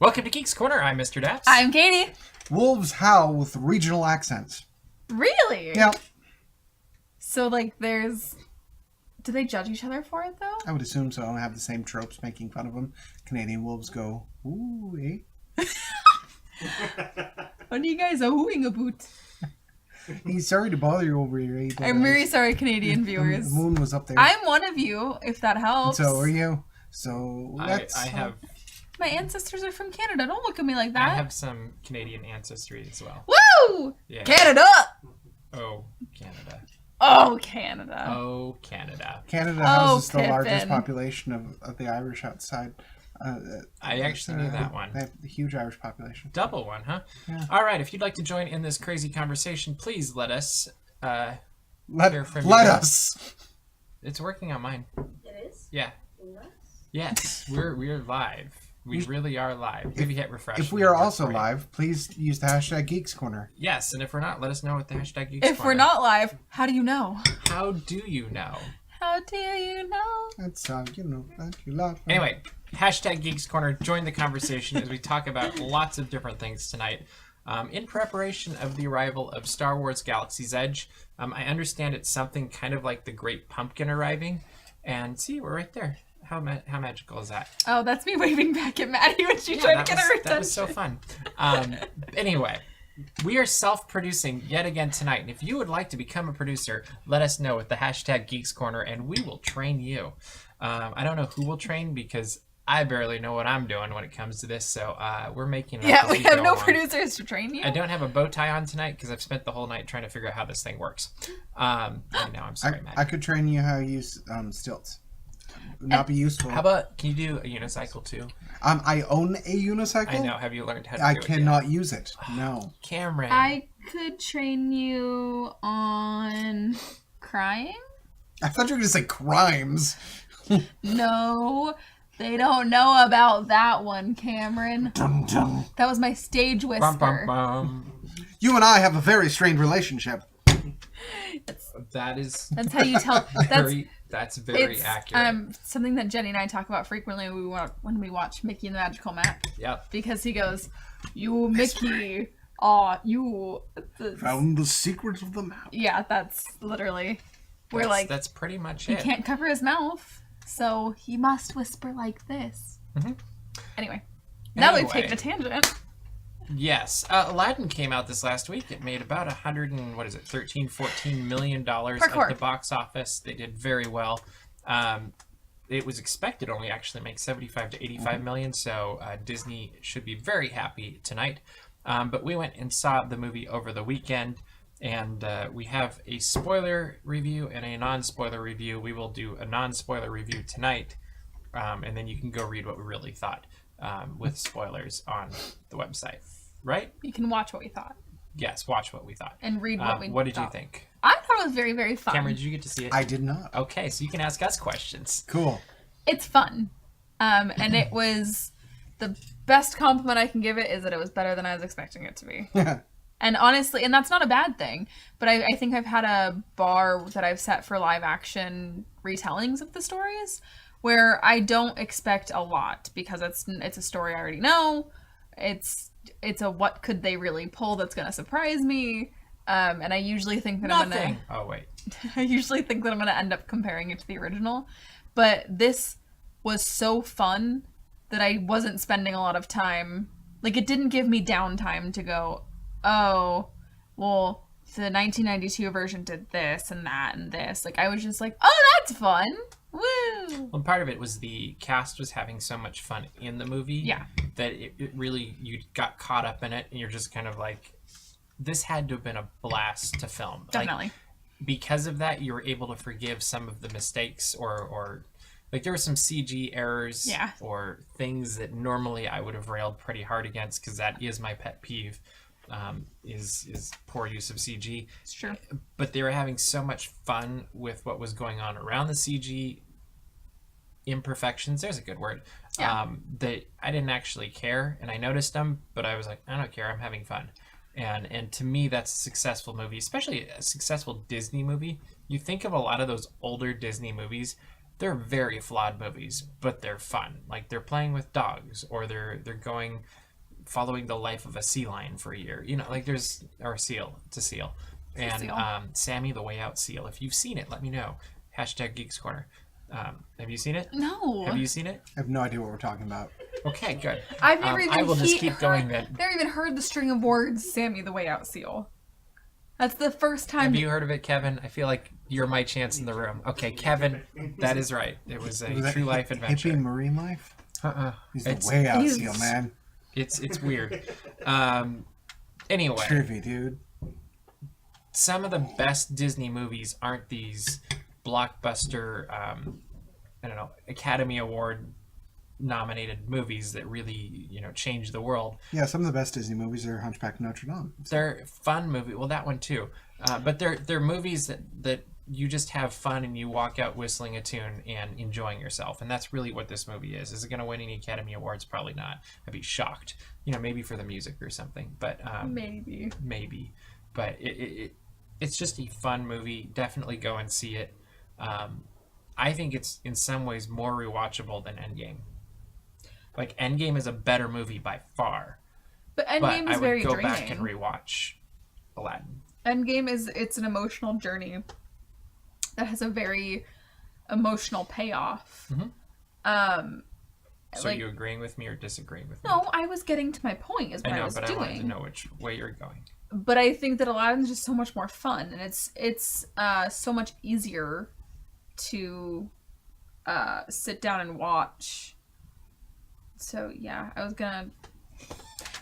Welcome to Geeks Corner. I'm Mr. Daps. I'm Katie. Wolves howl with regional accents. Really? Yeah. So, like, there's... Do they judge each other for it, though? I would assume so. I don't have the same tropes making fun of them. Canadian wolves go, ooh, eh? What are you guys oohing about? He's sorry to bother you over here, eh? But, I'm very sorry, Canadian viewers. The moon was up there. I'm one of you, if that helps. And so are you. So let's... I have... My ancestors are from Canada. Don't look at me like that. I have some Canadian ancestry as well. Woo! Yeah. Canada! Oh, Canada. Oh, Canada. Oh, Canada. Canada houses the Pippin. largest population of the Irish outside. I actually knew that one. They have a huge Irish population. Double one, huh? Yeah. All right. If you'd like to join in this crazy conversation, please let us hear from Let you. us. It's working on mine. It is? Yeah. Nice. Yes, we're live. We really are live. Maybe hit refresh. If we and are it'll also work for you. live, please use the hashtag Geeks Corner. Yes, and if we're not, let us know with the hashtag Geeks If Corner. we're not live, how do you know? How do you know? How do you know? That's how you know that you love. Anyway, hashtag Geeks Corner. Join the conversation as we talk about lots of different things tonight. In preparation of the arrival of Star Wars Galaxy's Edge, I understand it's something kind of like the Great Pumpkin arriving. And see, we're right there. How magical is that? Oh, that's me waving back at Maddie when she tried to get her attention. That was so fun. Anyway, we are self-producing yet again tonight. And if you would like to become a producer, let us know with the hashtag Geeks Corner, and we will train you. I don't know who will train because I barely know what I'm doing when it comes to this. So we're making it up Yeah, as we have go no along. producers to train you. I don't have a bow tie on tonight because I've spent the whole night trying to figure out how this thing works. I know, I'm sorry, Matt. I could train you how to use stilts. Not be useful. How about, can you do a unicycle too? I own a unicycle. I know. Have you learned how to I do it cannot use it. No. yet? Cameron. I could train you on crying. I thought you were going to say crimes. No, they don't know about that one, Cameron. Dum, dum. That was my stage whisper. Bum, bum, bum. You and I have a very strained relationship. That is That's how you tell. that's very It's accurate. something that Jenny and I talk about frequently when we watch Mickey and the Magical Map, Yep. because he goes, "You Mickey, you." Found the secret of the map. Yeah, that's literally. We're like, That's pretty much he it. can't cover his mouth, so he must whisper like this. Mhm. Anyway, now we've Anyway. taken a tangent. Yes. Aladdin came out this last week. It made about $13-14 million at the box office. They did very well. It was expected only actually make 75 to 85 million, so Disney should be very happy tonight. But we went and saw the movie over the weekend, and we have a spoiler review and a non-spoiler review. We will do a non-spoiler review tonight, and then you can go read what we really thought with spoilers on the website. Right? You can watch what we thought Yes, watch what we thought. and read what we What did you thought. think? I thought it was very, very fun. Cameron, did you get to see it? I did not. Okay, so you can ask us questions. Cool. It's fun. And it was the best compliment I can give it is that it was better than I was expecting it to be. And honestly, and that's not a bad thing, but I think I've had a bar that I've set for live action retellings of the stories where I don't expect a lot because it's a story I already know. It's a what could they really pull that's going to surprise me. And I usually think that Nothing. Oh, wait. I usually think that I'm going to end up comparing it to the original. But this was so fun that I wasn't spending a lot of time. Like, it didn't give me downtime to go, oh, well, the 1992 version did this and that and this. Like, I was just like, oh, that's fun. Woo! Well, part of it was the cast was having so much fun in the movie Yeah. that it really, you got caught up in it, and you're just kind of like, this had to have been a blast to film. Definitely. Like, because of that, you were able to forgive some of the mistakes or like there were some CG errors or things that normally I would have railed pretty hard against because that is my pet peeve, is poor use of CG. It's true. But they were having so much fun with what was going on around the CG imperfections, there's a good word, that I didn't actually care, and I noticed them, but I was like, I don't care, I'm having fun. And to me, that's a successful movie, especially a successful Disney movie. You think of a lot of those older Disney movies, they're very flawed movies, but they're fun. Like they're playing with dogs, or they're following the life of a sea lion for a year. You know, like there's or a seal. It's a seal. And Sammy the Way Out Seal. If you've seen it, let me know. #Geeks Corner. Have you seen it? No. Have you seen it? I have no idea what we're talking about. Okay, good. I've never even I will just keep going then. Never even heard the string of words Sammy the Way Out Seal. That's the first time. Have you heard of it, Kevin? I feel like you're my chance in the room. Okay, Kevin, that is right. It was a true life adventure. Hippie marine life? He's the It's- way out seal, man. It's weird. Anyway, Trivia, dude. some of the best Disney movies aren't these blockbuster, I don't know, Academy Award nominated movies that really, change the world. Yeah, some of the best Disney movies are Hunchback of Notre Dame. They're fun movie. Well, that one too. But they're movies that you just have fun and you walk out whistling a tune and enjoying yourself. And that's really what this movie is. Is it going to win any Academy Awards? Probably not. I'd be shocked. Maybe for the music or something. But maybe. But it's just a fun movie. Definitely go and see it. I think it's in some ways more rewatchable than Endgame. Like Endgame is a better movie by far. But Endgame is very draining. I would go back and rewatch Aladdin. Endgame it's an emotional journey that has a very emotional payoff. Mm-hmm. So are you agreeing with me or disagreeing with me? No, I was getting to my point is what I was doing. I wanted to know which way you're going. But I think that Aladdin's just so much more fun, and it's so much easier to sit down and watch. So yeah,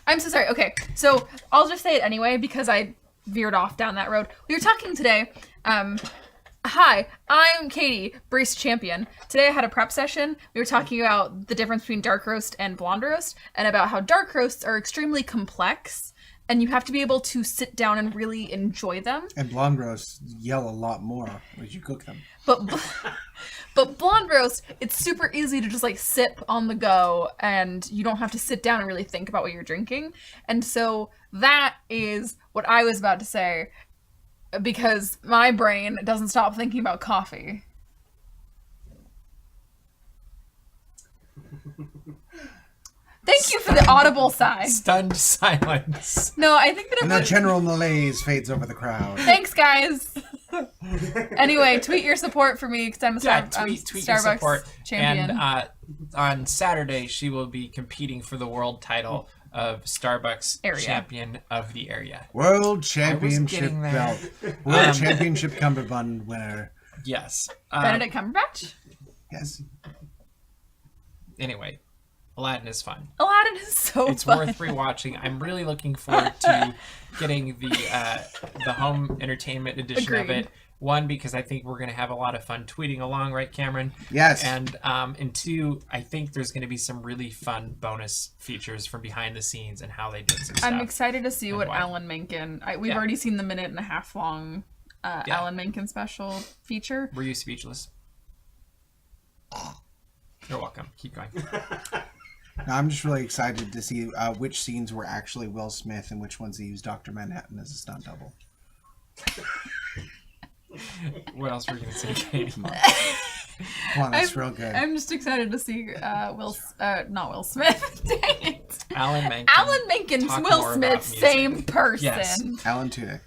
I'm so sorry. Okay, so I'll just say it anyway because I veered off down that road. We were talking today. Hi, I'm Katie, Brace Champion. Today I had a prep session. We were talking about the difference between dark roast and blonde roast, and about how dark roasts are extremely complex, and you have to be able to sit down and really enjoy them. And blonde roasts yell a lot more as you cook them. But blonde roast, it's super easy to just like sip on the go, and you don't have to sit down and really think about what you're drinking. And so that is what I was about to say, because my brain doesn't stop thinking about coffee. Thank you for the audible sigh. Stunned silence. No, I think that And the general malaise fades over the crowd. Thanks, guys. Anyway, tweet your support for me because I'm a tweet Starbucks your support. champion. And on Saturday, she will be competing for the world title of Starbucks champion of the area. World Championship belt. World Championship Cumberbund winner. Yes. Benedict Cumberbatch? Yes. Anyway, Aladdin is fun. Aladdin is so It's fun. worth rewatching. I'm really looking forward to getting the home entertainment edition of it. One, because I think we're going to have a lot of fun tweeting along, right, Cameron? Yes. And two, I think there's going to be some really fun bonus features from behind the scenes and how they did some stuff. I'm excited to see what Alan Menken... We've already seen the 1.5 long Alan Menken special feature. Were you speechless? You're welcome. Keep going. I'm just really excited to see which scenes were actually Will Smith and which ones he used Dr. Manhattan as a stunt double. What else were you going to say, Katie? Come on, that's real good. I'm just excited to see not Will Smith. Dang it. Alan Menken. Alan Menken's Will Smith, same person. Yes. Alan Tudyk.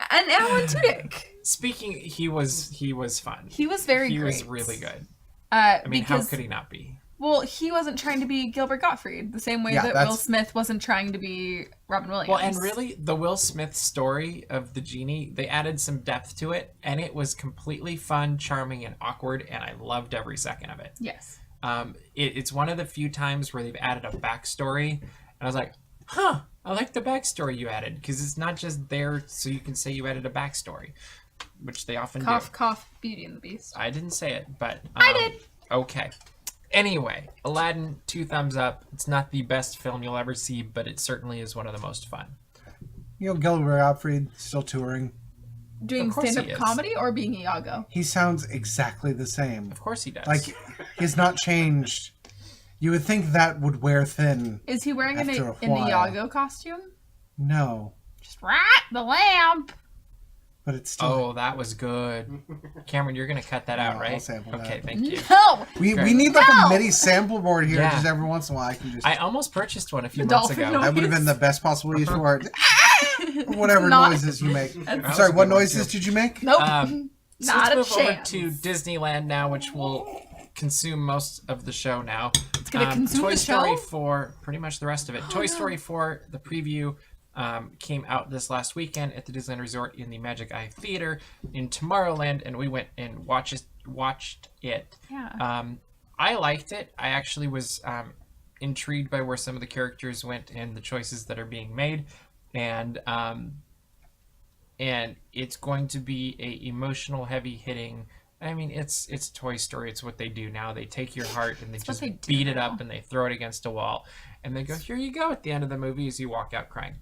And Alan Tudyk. Speaking, he was fun. He was very great. He was really good. How could he not be? Well, he wasn't trying to be Gilbert Gottfried the same way that Will Smith wasn't trying to be Robin Williams. Well, and really, the Will Smith story of the genie, they added some depth to it, and it was completely fun, charming, and awkward, and I loved every second of it. Yes. It's one of the few times where they've added a backstory, and I was like, I like the backstory you added, because it's not just there so you can say you added a backstory, which they often do. Cough, Beauty and the Beast. I didn't say it, but... I did! Okay. Anyway, Aladdin, 2 thumbs up. It's not the best film you'll ever see, but it certainly is one of the most fun. Gilbert Gottfried still touring. Doing stand-up comedy or being Iago? He sounds exactly the same. Of course he does. Like, he's not changed. You would think that would wear thin. Is he wearing an Iago costume? No. Just right the lamp. But it's still... Oh, that was good. Cameron, you're going to cut that out, right? I'll sample that. Okay, thank you. No! We need like a mini sample board here, Yeah. just every once in a while I can just... I almost purchased one a few The months dolphin ago. noise. That would have been the best possible use for it. Whatever Not- noises you make. That Sorry, was a what good one, noises too. did you make? Nope. So Not a let's move over chance. to Disneyland now, which will consume most of the show now. It's gonna consume Toy the Story show? 4, pretty much the rest of it. Toy Story 4, the preview, came out this last weekend at the Disneyland Resort in the Magic Eye Theater in Tomorrowland, and we went and watched it. Yeah. I liked it. I actually was intrigued by where some of the characters went and the choices that are being made, and it's going to be a emotional, heavy hitting. I mean, it's Toy Story. It's what they do now. They take your heart and they just beat it up and they throw it against a wall, and they go, "Here you go." At the end of the movie, as you walk out crying,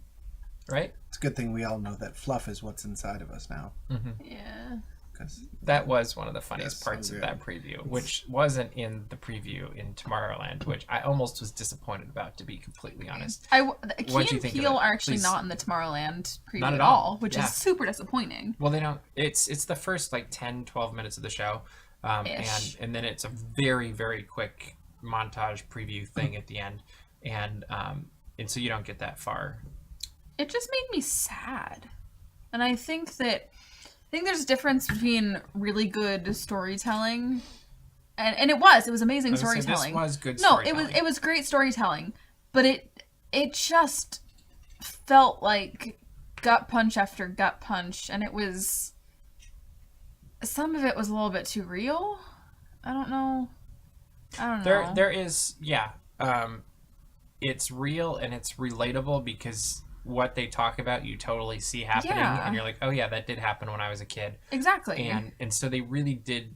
right? It's a good thing we all know that fluff is what's inside of us now. Yeah. 'Cause That was one of the funniest Yes, parts so of good. that preview, which wasn't in the preview in Tomorrowland, which I almost was disappointed about, to be completely honest. Key Key What'd you and think of Peele it? are actually Please. not in the Tomorrowland preview Not at at all, all. which Yeah. is super disappointing. Well, they don't. It's the first like 10, 12 minutes of the show, and then it's a very, very quick montage preview thing at the end, and so you don't get that far. It just made me sad. And I think there's a difference between really good storytelling and it was amazing I was gonna say, storytelling. This was good No, storytelling. it was great storytelling, but it just felt like gut punch after gut punch, and it was, some of it was a little bit too real. I don't know. There is, yeah. It's real and it's relatable because what they talk about you totally see happening, Yeah. and you're like, oh yeah, that did happen when I was a kid. Exactly. And so they really did.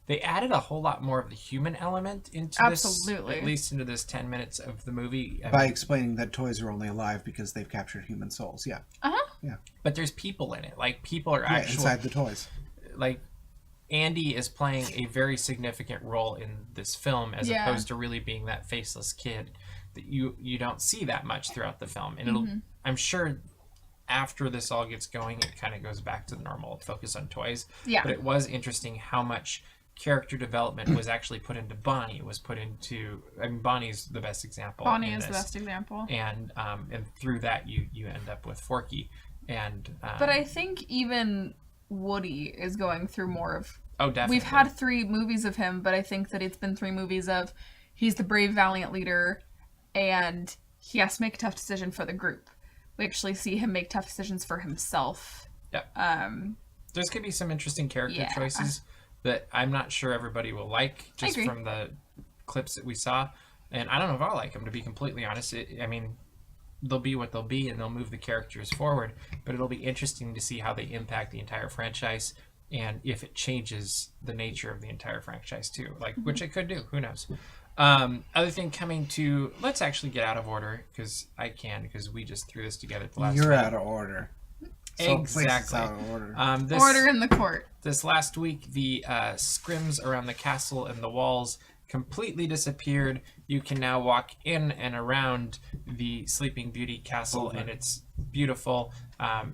They added a whole lot more of the human element into Absolutely. this, at least into this 10 minutes of the movie. by explaining that toys are only alive because they've captured human souls. Yeah. But there's people in it. Like people are Yeah, actually inside the toys. like Andy is playing a very significant role in this film, as Yeah. opposed to really being that faceless kid that you don't see that much throughout the film. And it'll, I'm sure after this all gets going, it kind of goes back to the normal focus on toys. Yeah. But it was interesting how much character development was actually put into Bonnie. Was put into, I mean, Bonnie's the best example. Bonnie in is the this. best example. And through that you end up with Forky. And But I think even Woody is going through more of... oh, definitely. We've had 3 movies of him, but I think that it's been 3 movies of he's the brave, valiant leader, and he has to make a tough decision for the group. We actually see him make tough decisions for himself. Yep. Um, There's going to be some interesting character Yeah. choices that I'm not sure everybody will like, just agree. from the clips that we saw. And I don't know if I'll like them, to be completely honest. I mean, they'll be what they'll be, and they'll move the characters forward. But it'll be interesting to see how they impact the entire franchise, and if it changes the nature of the entire franchise too. Like, which it could do. Who knows? Other thing coming to, let's actually get out of order, because we just threw this together at the last You're minute. out of order. Exactly. Out of order. order in the court. This last week, the scrims around the castle and the walls completely disappeared. You can now walk in and around the Sleeping Beauty castle, and it's beautiful.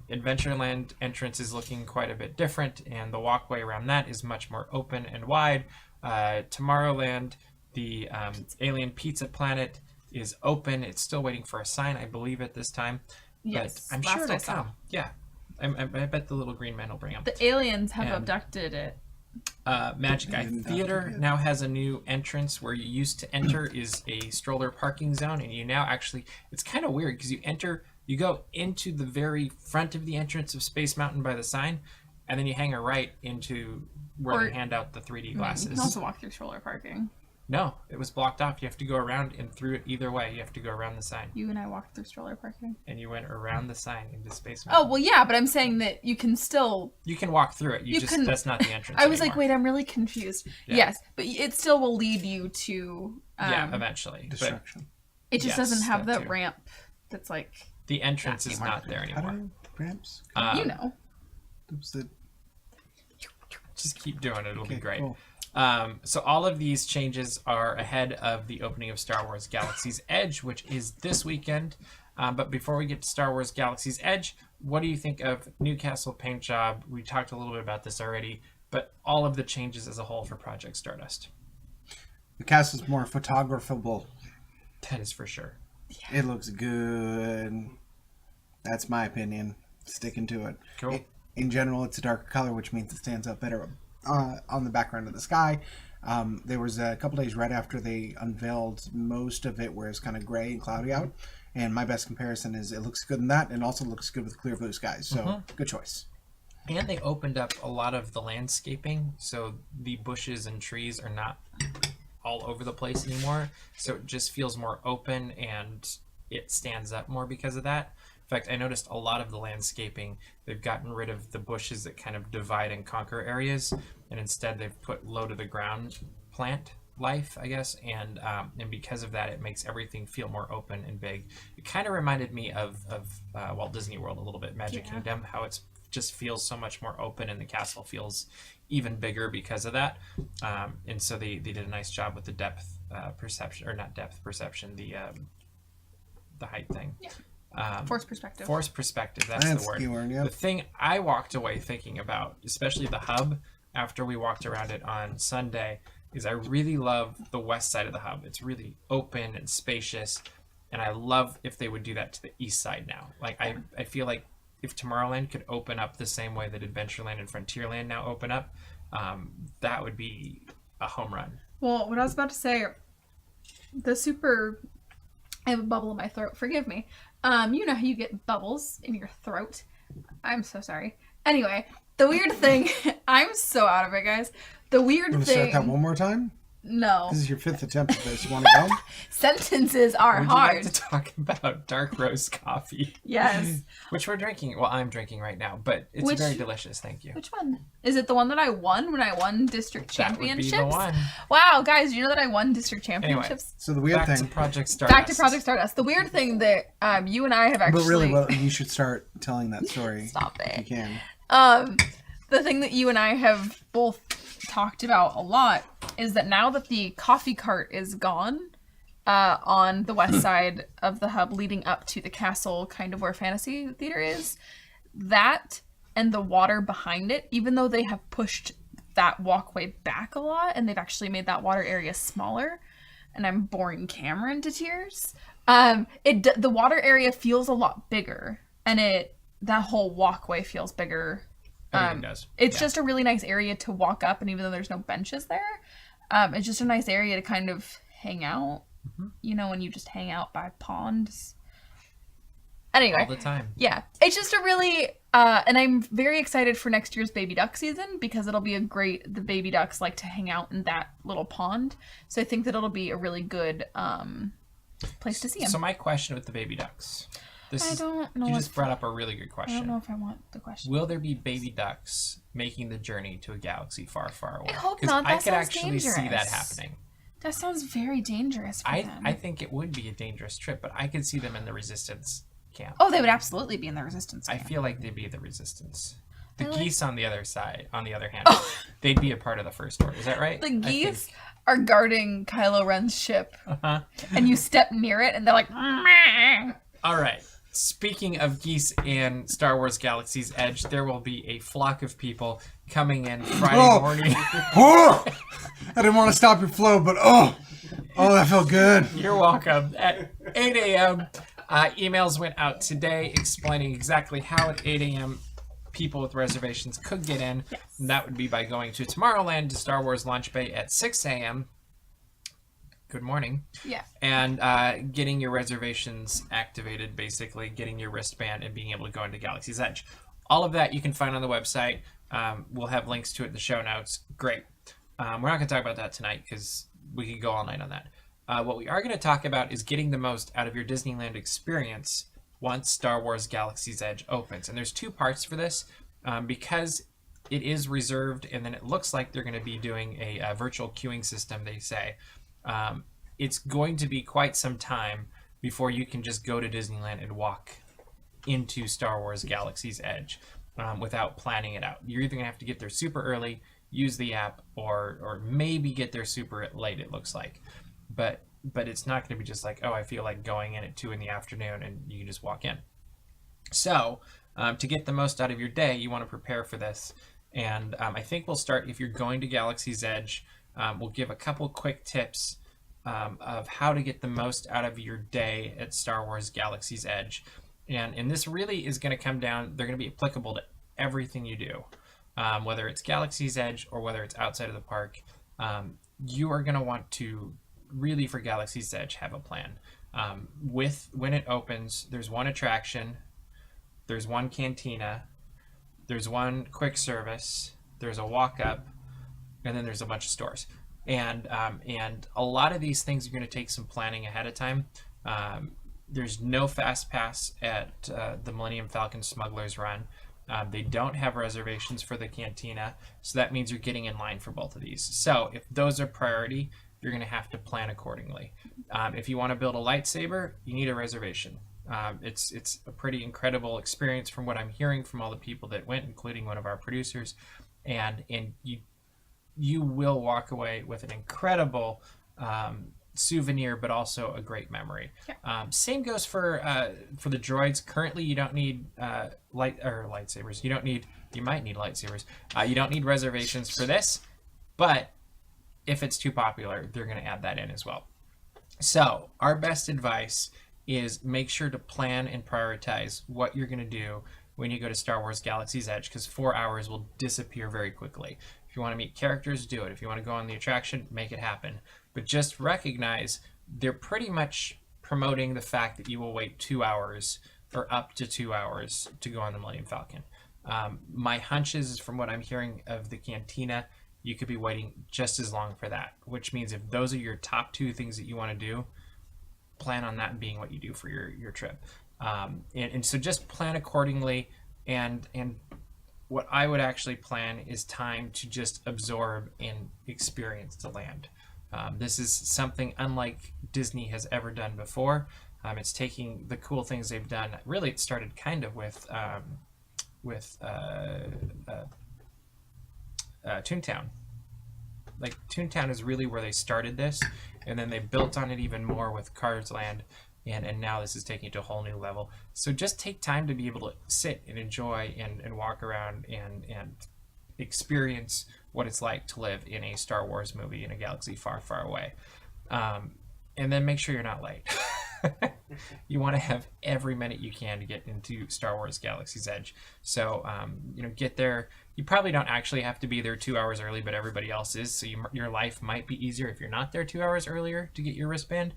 Adventureland entrance is looking quite a bit different, and the walkway around that is much more open and wide. Tomorrowland, the Alien Pizza Planet, is open. It's still waiting for a sign, I believe, at this time. Yes, But I'm last sure I it'll saw. come. Yeah. I bet the little green man will bring them. The aliens have And- abducted it. Magic Eye didn't Theater have to do it. now has a new entrance. Where you used to enter is a stroller parking zone, and you now actually, it's kind of weird because you go into the very front of the entrance of Space Mountain by the sign, and then you hang a right into where Or- they hand out the 3D You glasses. can also walk through stroller parking. No, it was blocked off. You have to go around and through it either way. You have to go around the sign, You and I walked through stroller parking. and you went around the sign into Space Oh, Mountain. well, yeah, but I'm saying that you can still... You can walk through it. You can- That's not the entrance. I was like, anymore. wait, I'm really confused. Yeah. Yes, but it still will lead you to... Yeah, eventually. But Destruction. It just Yes, doesn't have that the too. ramp that's like... the entrance is anymore. not there How anymore. do ramps? you know. Oops, the- Just keep doing it. It'll be okay, great. cool. So all of these changes are ahead of the opening of Star Wars Galaxy's Edge, which is this weekend. But before we get to Star Wars Galaxy's Edge, what do you think of Newcastle paint job? We talked a little bit about this already, but all of the changes as a whole for Project Stardust. The castle's more photographable. That is for sure. Yeah. It looks good. That's my opinion. Sticking to it. Cool. In general, it's a darker color, which means it stands out better on the background of the sky. There was a couple days right after they unveiled most of it where it's kind of gray and cloudy out. And my best comparison is it looks good in that and also looks good with clear blue skies. So, good choice. And they opened up a lot of the landscaping, so the bushes and trees are not all over the place anymore. So it just feels more open and it stands up more because of that. In fact, I noticed a lot of the landscaping, they've gotten rid of the bushes that kind of divide and conquer areas, and instead they've put low to the ground plant life, I guess, and because of that, it makes everything feel more open and big. It kind of reminded me of Walt Disney World a little bit, Magic Kingdom, how it's just feels so much more open, and the castle feels even bigger because of that. And so they did a nice job with the depth perception, or not depth perception, the height thing. Yeah. Forced perspective. Forced perspective, that's the word. Yep. The thing I walked away thinking about, especially the hub, after we walked around it on Sunday, is I really love the west side of the hub. It's really open and spacious, and I love if they would do that to the east side now. Like I feel like if Tomorrowland could open up the same way that Adventureland and Frontierland now open up, that would be a home run. Well, what I was about to say, I have a bubble in my throat. Forgive me. You know how you get bubbles in your throat. I'm so sorry. Anyway, the weird thing, I'm so out of it, guys. The weird You want to thing. start that one more time? No. This is your 5th attempt at this. You want to go? Sentences are Would hard. you like to talk about dark roast coffee? Yes. Which we're drinking. Well, I'm drinking right now, but it's very delicious. Thank you. Which one? Is it the one that I won when I won district championships? That would be the one. Wow, guys, you know that I won district championships? Anyway, so the weird back thing. to Project Stardust. Back to Project Stardust. The weird thing that you and I have actually... But really, well, you should start telling that story. Stop it. If you can. The thing that you and I have both talked about a lot is that now that the coffee cart is gone on the west side of the hub leading up to the castle, kind of where Fantasy Theater is, that and the water behind it, even though they have pushed that walkway back a lot and they've actually made that water area smaller, and I'm boring Cameron to tears, the water area feels a lot bigger, and that whole walkway feels bigger. Does. It's just a really nice area to walk up, and even though there's no benches there, it's just a nice area to kind of hang out. Mm-hmm. You know, when you just hang out by ponds. Anyway. All the time. Yeah. It's just a really, and I'm very excited for next year's baby duck season, because it'll be the baby ducks like to hang out in that little pond. So I think that it'll be a really good place to see them. So my question with the baby ducks. I don't know. You just brought up a really good question. I don't know if I want the question. Will there be baby ducks making the journey to a galaxy far, far away? I hope not. I could actually see that happening. That sounds very dangerous for them. I think it would be a dangerous trip, but I could see them in the Resistance camp. Oh, they would absolutely be in the Resistance camp. I feel like they'd be the Resistance. The geese on the other hand, they'd be a part of the First Order. Is that right? The geese are guarding Kylo Ren's ship, and you step near it, and they're like, meh. All right. Speaking of geese and Star Wars Galaxy's Edge, there will be a flock of people coming in Friday morning. I didn't want to stop your flow, but that felt good. You're welcome. At 8 a.m., emails went out today explaining exactly how at 8 a.m. people with reservations could get in. Yes. And that would be by going to Tomorrowland to Star Wars Launch Bay at 6 a.m. Good morning. Yeah. And getting your reservations activated, basically getting your wristband and being able to go into Galaxy's Edge. All of that you can find on the website. We'll have links to it in the show notes. Great. We're not going to talk about that tonight because we could go all night on that. What we are going to talk about is getting the most out of your Disneyland experience once Star Wars Galaxy's Edge opens. And there's two parts for this because it is reserved, and then it looks like they're going to be doing a virtual queuing system, they say. It's going to be quite some time before you can just go to Disneyland and walk into Star Wars Galaxy's Edge without planning it out. You're either going to have to get there super early, use the app, or maybe get there super late, it looks like. But it's not going to be just like, oh, I feel like going in at 2 in the afternoon and you can just walk in. So To get the most out of your day, you want to prepare for this. And I think we'll start, if you're going to Galaxy's Edge, we'll give a couple quick tips of how to get the most out of your day at Star Wars Galaxy's Edge. And this really is going to come down, they're going to be applicable to everything you do, whether it's Galaxy's Edge or whether it's outside of the park. You are going to want to really, for Galaxy's Edge, have a plan. When it opens, there's one attraction, there's one cantina, there's one quick service, there's a walk-up, and then there's a bunch of stores. And a lot of these things are going to take some planning ahead of time. There's no fast pass at the Millennium Falcon Smuggler's Run. They don't have reservations for the cantina, so that means you're getting in line for both of these. So if those are priority, you're going to have to plan accordingly. If you want to build a lightsaber, you need a reservation. It's a pretty incredible experience from what I'm hearing from all the people that went, including one of our producers, and you will walk away with an incredible souvenir, but also a great memory. Yeah. Same goes for the droids. Currently, you don't need lightsabers. You might need lightsabers. You don't need reservations for this, but if it's too popular, they're going to add that in as well. So our best advice is make sure to plan and prioritize what you're going to do when you go to Star Wars Galaxy's Edge, because 4 hours will disappear very quickly. If you want to meet characters, do it. If you want to go on the attraction, make it happen. But just recognize they're pretty much promoting the fact that you will wait 2 hours or up to 2 hours to go on the Millennium Falcon. My hunch is, from what I'm hearing of the cantina, you could be waiting just as long for that, which means if those are your top 2 things that you want to do, plan on that being what you do for your trip. And so just plan accordingly, and what I would actually plan is time to just absorb and experience the land. This is something unlike Disney has ever done before. It's taking the cool things they've done. Really, it started kind of with Toontown. Like, Toontown is really where they started this, and then they built on it even more with Cars Land, and now this is taking it to a whole new level. So just take time to be able to sit and enjoy and walk around and experience what it's like to live in a Star Wars movie in a galaxy far, far away. And then make sure you're not late. You want to have every minute you can to get into Star Wars Galaxy's Edge. So, get there. You probably don't actually have to be there 2 hours early, but everybody else is. So your life might be easier if you're not there 2 hours earlier to get your wristband.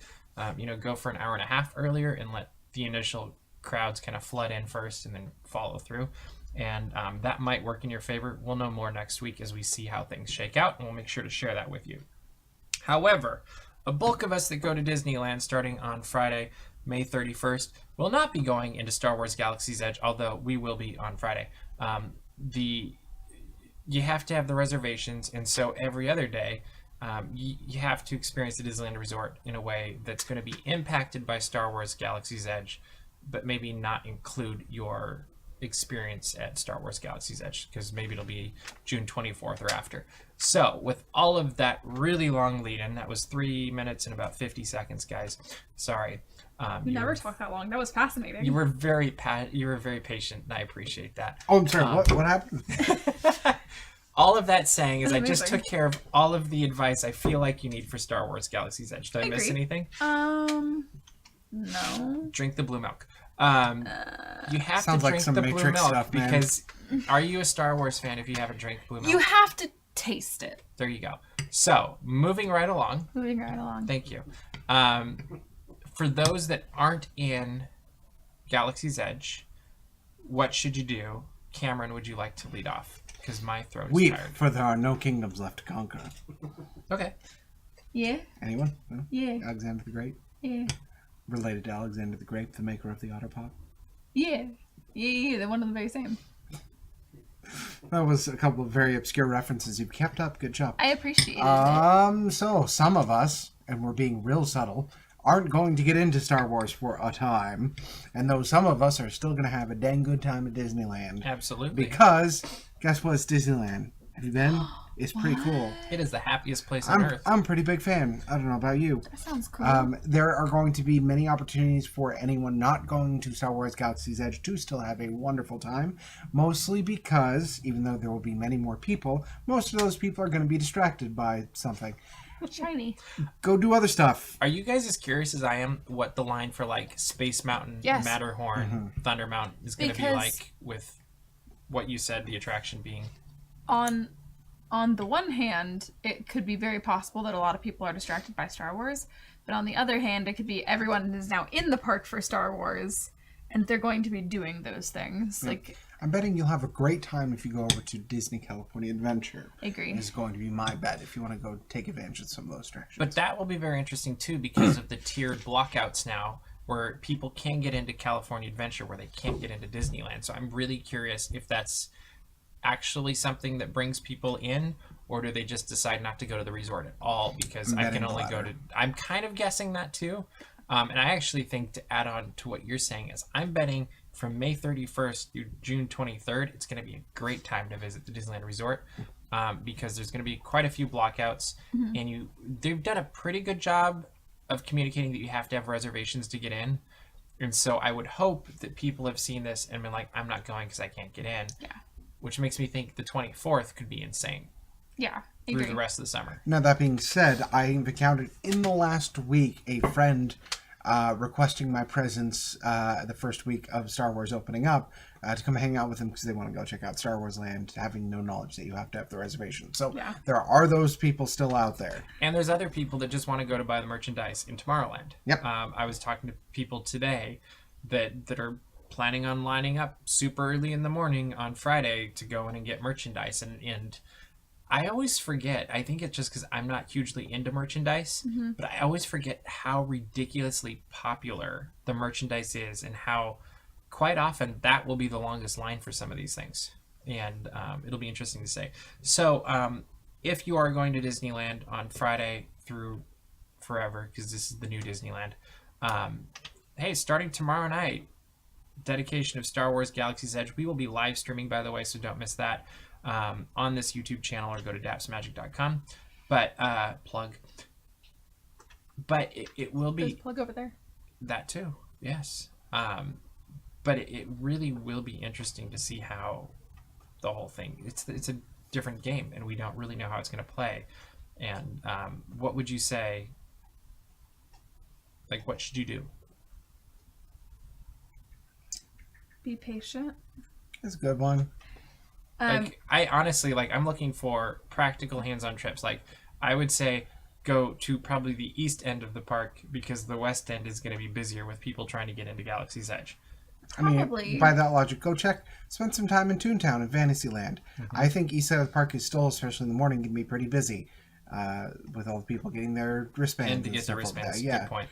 Go for an hour and a half earlier and let the initial crowds kind of flood in first and then follow through. And that might work in your favor. We'll know more next week as we see how things shake out, and we'll make sure to share that with you. However, a bulk of us that go to Disneyland starting on Friday, May 31st, will not be going into Star Wars Galaxy's Edge, although we will be on Friday. You have to have the reservations, and so every other day, you have to experience the Disneyland Resort in a way that's going to be impacted by Star Wars Galaxy's Edge, but maybe not include your experience at Star Wars Galaxy's Edge, because maybe it'll be June 24th or after. So with all of that really long lead in, that was 3 minutes and about 50 seconds, guys. Sorry. You never talk that long. That was fascinating. You were very patient, and I appreciate that. Oh, I'm sorry. What happened? All of that saying is I just took care of all of the advice I feel like you need for Star Wars Galaxy's Edge. Did I miss anything? No. Drink the blue milk. You have to drink the blue milk stuff, because are you a Star Wars fan if you haven't drank blue milk? You have to taste it. There you go. So, moving right along. Thank you. For those that aren't in Galaxy's Edge, what should you do? Cameron, would you like to lead off? Because my throat is tired. For there are no kingdoms left to conquer. Okay. Yeah. Anyone? No? Yeah. Alexander the Great? Yeah. Related to Alexander the Great, the maker of the Otter Pop? Yeah. Yeah, they're one of the very same. That was a couple of very obscure references. You've kept up. Good job. I appreciate it. So some of us, and we're being real subtle, aren't going to get into Star Wars for a time. And though some of us are still going to have a dang good time at Disneyland. Absolutely. Because, guess what? It's Disneyland. Have you been? is pretty cool. It is the happiest place on earth. I'm a pretty big fan. I don't know about you. That sounds cool. There are going to be many opportunities for anyone not going to Star Wars Galaxy's Edge to still have a wonderful time. Mostly because, even though there will be many more people, most of those people are going to be distracted by something. Shiny. Go do other stuff. Are you guys as curious as I am what the line for like Space Mountain, Matterhorn, Thunder Mountain is going to be like with what you said the attraction being? On the one hand, it could be very possible that a lot of people are distracted by Star Wars, but on the other hand, it could be everyone is now in the park for Star Wars, and they're going to be doing those things. Like, I'm betting you'll have a great time if you go over to Disney California Adventure. I agree. Is going to be my bet if you want to go take advantage of some of those attractions. But that will be very interesting too because of the tiered blockouts now, where people can get into California Adventure where they can't get into Disneyland. So I'm really curious if that's actually something that brings people in, or do they just decide not to go to the resort at all because I can only go to... I'm kind of guessing that too. And I actually think, to add on to what you're saying, is I'm betting from May 31st through June 23rd, it's going to be a great time to visit the Disneyland Resort because there's going to be quite a few blockouts, and they've done a pretty good job of communicating that you have to have reservations to get in. And so I would hope that people have seen this and been like, I'm not going because I can't get in. Yeah. Which makes me think the 24th could be insane. Yeah, I through agree. the rest of the summer. Now, that being said, I've encountered in the last week a friend requesting my presence the first week of Star Wars opening up to come hang out with them because they want to go check out Star Wars Land, having no knowledge that you have to have the reservation. So there are those people still out there. And there's other people that just want to go to buy the merchandise in Tomorrowland. Yep. I was talking to people today that are planning on lining up super early in the morning on Friday to go in and get merchandise. And I always forget, I think it's just because I'm not hugely into merchandise, but I always forget how ridiculously popular the merchandise is and how quite often that will be the longest line for some of these things. And it'll be interesting to say. So if you are going to Disneyland on Friday through forever, because this is the new Disneyland, hey, starting tomorrow night, dedication of Star Wars Galaxy's Edge. We will be live streaming, by the way, so don't miss that on this YouTube channel, or go to dapsmagic.com. But plug. But it will be... There's a plug over there. That too, yes. But it really will be interesting to see how the whole thing... It's a different game, and we don't really know how it's going to play. And what would you say... Like, what should you do? Be patient. That's a good one. Like, I honestly, like, I'm looking for practical hands-on trips. Like, I would say go to probably the east end of the park because the west end is going to be busier with people trying to get into Galaxy's Edge. Probably. I mean, by that logic, go spend some time in Toontown and Fantasyland. I think east side of the park is still, especially in the morning, can be pretty busy with all the people getting their wristbands. And to get their wristbands, good point.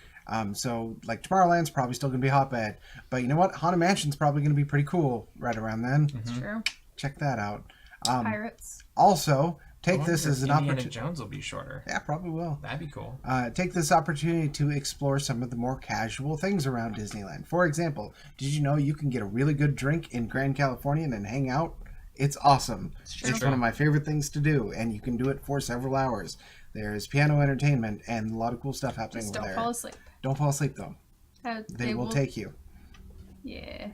So, like, Tomorrowland's probably still going to be hotbed. But you know what? Haunted Mansion's probably going to be pretty cool right around then. That's true. Check that out. Pirates. Also, take this as an opportunity. Indiana Jones will be shorter. Yeah, probably will. That'd be cool. Take this opportunity to explore some of the more casual things around Disneyland. For example, did you know you can get a really good drink in Grand Californian and hang out? It's awesome. It's one of my favorite things to do, and you can do it for several hours. There's piano entertainment and a lot of cool stuff happening over there. Don't fall asleep. Don't fall asleep, though. They will take you. Yeah.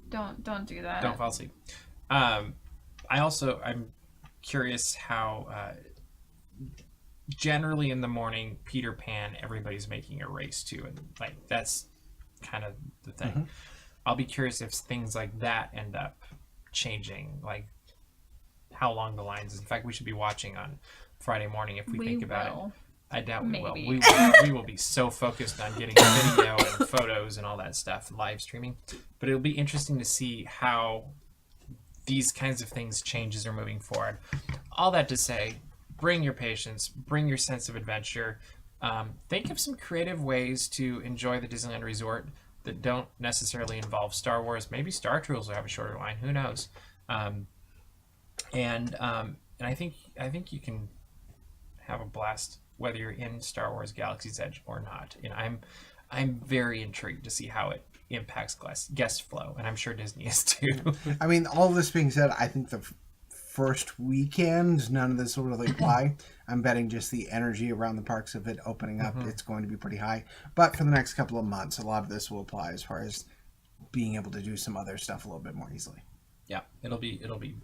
Don't do that. Don't fall asleep. I'm curious how generally in the morning, Peter Pan, everybody's making a race to, and like that's kind of the thing. I'll be curious if things like that end up changing, like how long the lines. In fact, we should be watching on Friday morning if we think about it. I doubt we will. We will be so focused on getting video and photos and all that stuff, live streaming. But it'll be interesting to see how these kinds of things change as we're moving forward. All that to say, bring your patience, bring your sense of adventure. Think of some creative ways to enjoy the Disneyland Resort that don't necessarily involve Star Wars. Maybe Star Tours will have a shorter line. Who knows? And I think you can have a blast whether you're in Star Wars Galaxy's Edge or not. And I'm very intrigued to see how it impacts guest flow, and I'm sure Disney is too. I mean, all this being said, I think the first weekend, none of this will really apply. I'm betting just the energy around the parks of it opening up, it's going to be pretty high. But for the next couple of months, a lot of this will apply as far as being able to do some other stuff a little bit more easily. Yeah, it'll be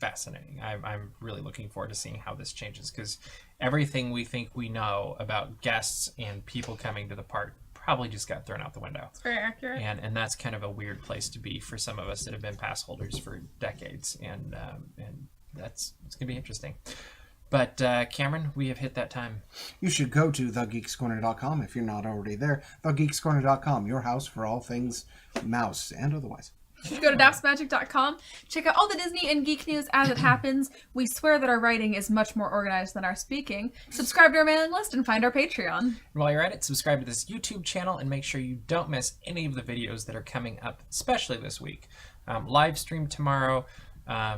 fascinating. I'm really looking forward to seeing how this changes, because everything we think we know about guests and people coming to the park probably just got thrown out the window. It's very accurate. And that's kind of a weird place to be for some of us that have been pass holders for decades, and it's gonna be interesting. But Cameron, we have hit that time. You should go to thegeekscorner.com if you're not already there. Thegeekscorner.com, your house for all things mouse and otherwise. You should go to dapsmagic.com. Check out all the Disney and geek news as it happens. We swear that our writing is much more organized than our speaking. Subscribe to our mailing list and find our Patreon. And while you're at it, subscribe to this YouTube channel and make sure you don't miss any of the videos that are coming up, especially this week. Live stream tomorrow.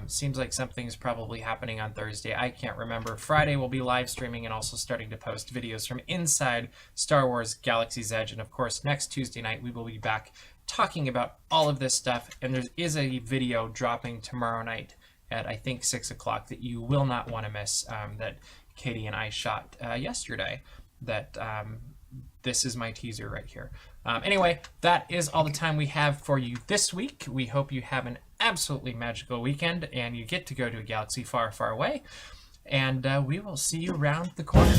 Seems like something's probably happening on Thursday. I can't remember. Friday we'll be live streaming and also starting to post videos from inside Star Wars Galaxy's Edge. And of course, next Tuesday night we will be back talking about all of this stuff. And there is a video dropping tomorrow night at I think 6 o'clock that you will not want to miss, that Katie and I shot yesterday. That this is my teaser right here. Anyway, that is all the time we have for you this week. We hope you have an absolutely magical weekend and you get to go to a galaxy far, far away. And we will see you around the corner.